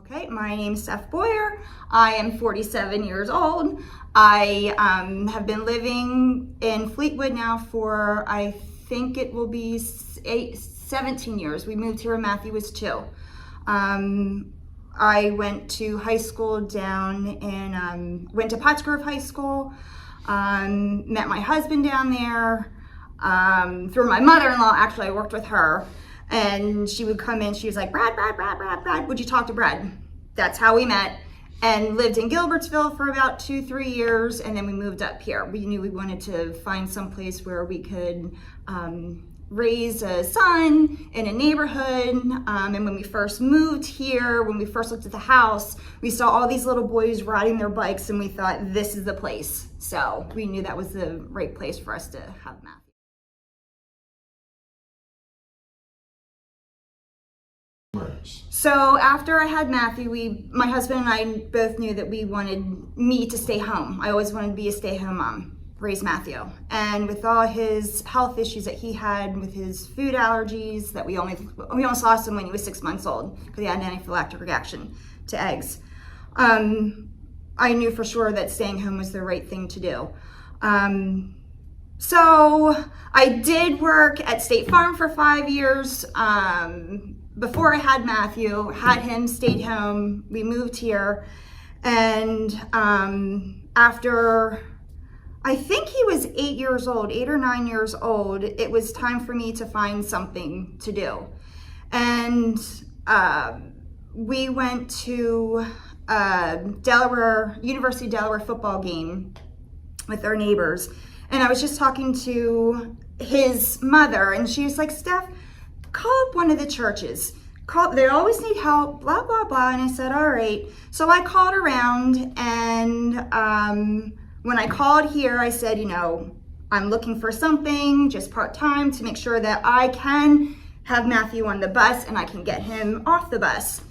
Okay, my name is Steph Boyer. I am 47 years old. I have been living in Fleetwood now for, I think it will be 17 years. We moved here when Matthew was 2. I went to high school down in, went to Pottsgrove High School, met my husband down there, through my mother-in-law. Actually, I worked with her. And she would come in, she was like, Brad, would you talk to Brad? That's how we met, and lived in Gilbertsville for about 2-3 years, and then we moved up here. We knew we wanted to find some place where we could raise a son in a neighborhood. And when we first moved here, when we first looked at the house, we saw all these little boys riding their bikes, and we thought, this is the place. So we knew that was the right place for us to have Matt. So after I had Matthew, my husband and I both knew that we wanted me to stay home. I always wanted to be a stay-home mom, raise Matthew. And with all his health issues that he had with his food allergies, that we almost lost him when he was 6 months old because he had an anaphylactic reaction to eggs. I knew for sure that staying home was the right thing to do. So I did work at State Farm for 5 years. Before I had Matthew, had him, stayed home, we moved here, and after, I think he was 8 or 9 years old, it was time for me to find something to do. And we went to University of Delaware football game with our neighbors, and I was just talking to his mother, and she was like, Steph, call up one of the churches. They always need help, blah, blah, blah. And I said, all right. So I called around, and when I called here, I said, I'm looking for something just part-time to make sure that I can have Matthew on the bus and I can get him off the bus.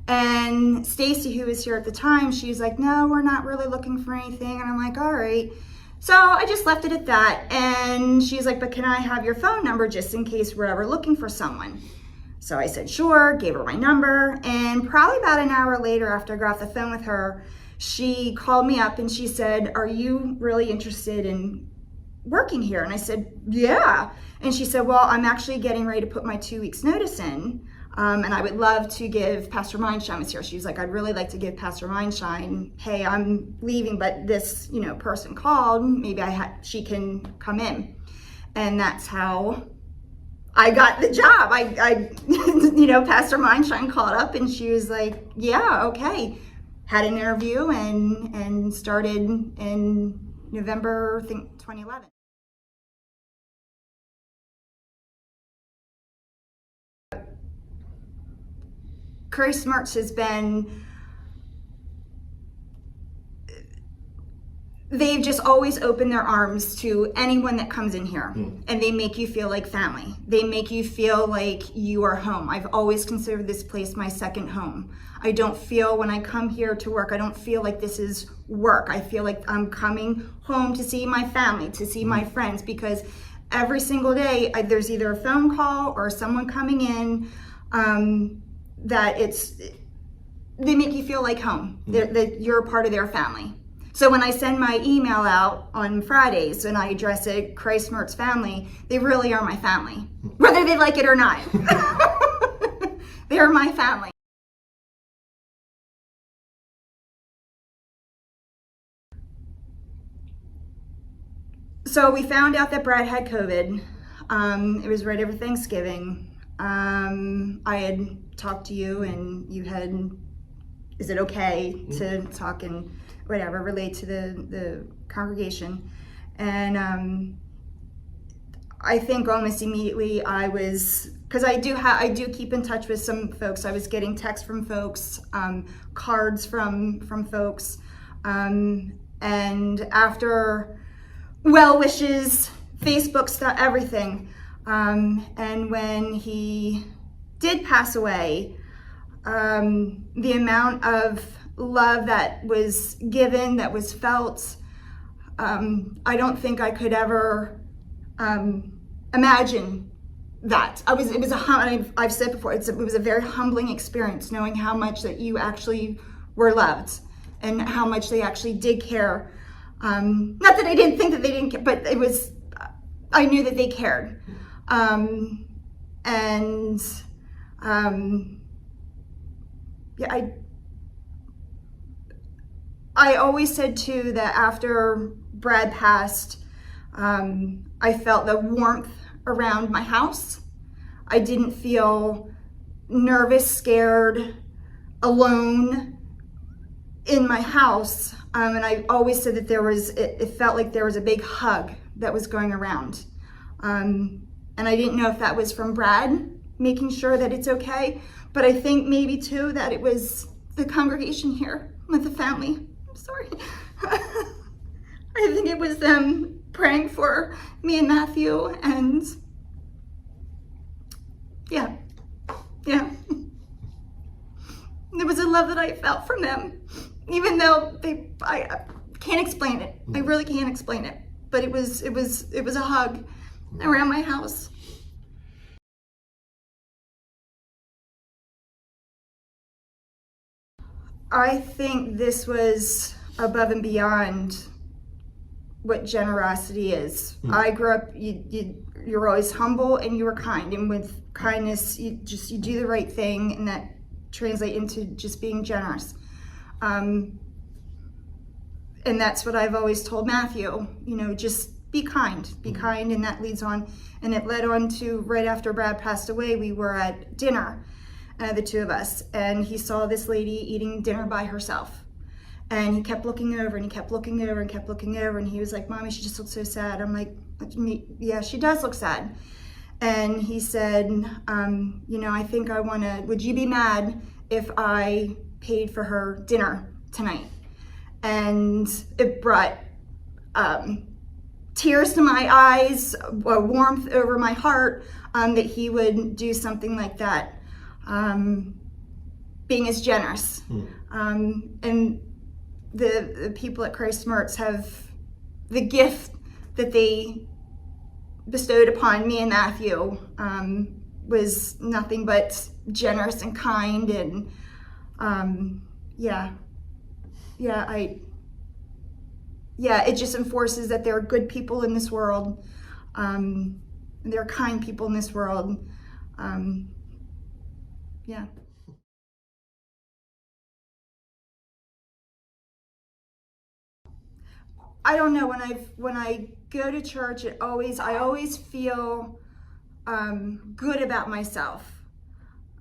And Stacy, who was here at the time, she's like, no, we're not really looking for anything. And I'm like, all right. So I just left it at that, and she's like, but can I have your phone number just in case we're ever looking for someone? So I said, sure, gave her my number, and probably about an hour later after I got off the phone with her, she called me up and she said, are you really interested in working here? And I said, yeah. And she said, well, I'm actually getting ready to put my 2 weeks notice in. And I would love to give Pastor Mindshine was here. She was like, I'd really like to give Pastor Mindshine, hey, I'm leaving, but this, person called, maybe she can come in. And that's how I got the job. Pastor Mindshine called up and she was like, yeah, okay. Had an interview and started in November, I think, 2011. Christ Merch has been, they've just always opened their arms to anyone that comes in here, and they make you feel like family. They make you feel like you are home. I've always considered this place my second home. I don't feel, when I come here to work, I don't feel like this is work. I feel like I'm coming home to see my family, to see my friends, because every single day there's either a phone call or someone coming in, that they make you feel like home, that you're a part of their family. So when I send my email out on Fridays and I address it, Christ Mertz family, they really are my family, whether they like it or not. They're my family. So we found out that Brad had COVID. It was right over Thanksgiving. I had talked to you and you had, is it okay to talk and whatever, relate to the congregation? And I think almost immediately I was, because I do keep in touch with some folks. I was getting texts from folks, cards from folks, and after well wishes, Facebook stuff, everything. And when he did pass away, the amount of love that was given, that was felt, I don't think I could ever imagine that. I've said before, it was a very humbling experience, knowing how much that you actually were loved and how much they actually did care. Not that I didn't think that they didn't care, but I knew that they cared. I always said too that after Brad passed, I felt the warmth around my house. I didn't feel nervous, scared, alone in my house. And I always said that it felt like there was a big hug that was going around. And I didn't know if that was from Brad making sure that it's okay, but I think maybe too that it was the congregation here with the family. I'm sorry. I think it was them praying for me and Matthew, and yeah. There was a love that I felt from them, even though I can't explain it. I really can't explain it, but it was a hug around my house. I think this was above and beyond what generosity is. I grew up, you're always humble and you were kind, and with kindness you do the right thing, and that translates into just being generous. And that's what I've always told Matthew, just be kind, and that leads on. And it led on to right after Brad passed away, we were at dinner, the two of us, and he saw this lady eating dinner by herself. And he kept looking over and he kept looking over and kept looking over, and he was like, "Mommy, she just looks so sad." I'm like, "Yeah, she does look sad." And he said, "I think would you be mad if I paid for her dinner tonight?" And it brought tears to my eyes, a warmth over my heart, that he would do something like that, being as generous. And the people at Christ Mertz have the gift that they bestowed upon me and Matthew, was nothing but generous and kind, and it just enforces that there are good people in this world, and there are kind people in this world. I don't know, when I go to church, I always feel good about myself.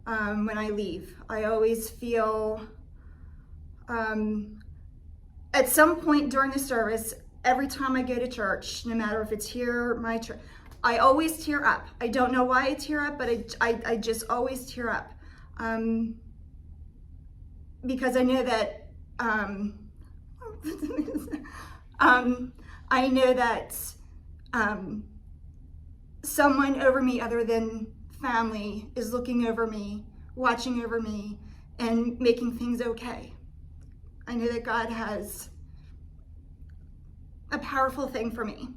When I leave, I always feel at some point during the service, every time I go to church, no matter if it's here or my church, I always tear up. I don't know why I tear up, but I just always tear up, because I know that I know that someone over me other than family is looking over me, watching over me, and making things okay. I know that God has a powerful thing for me.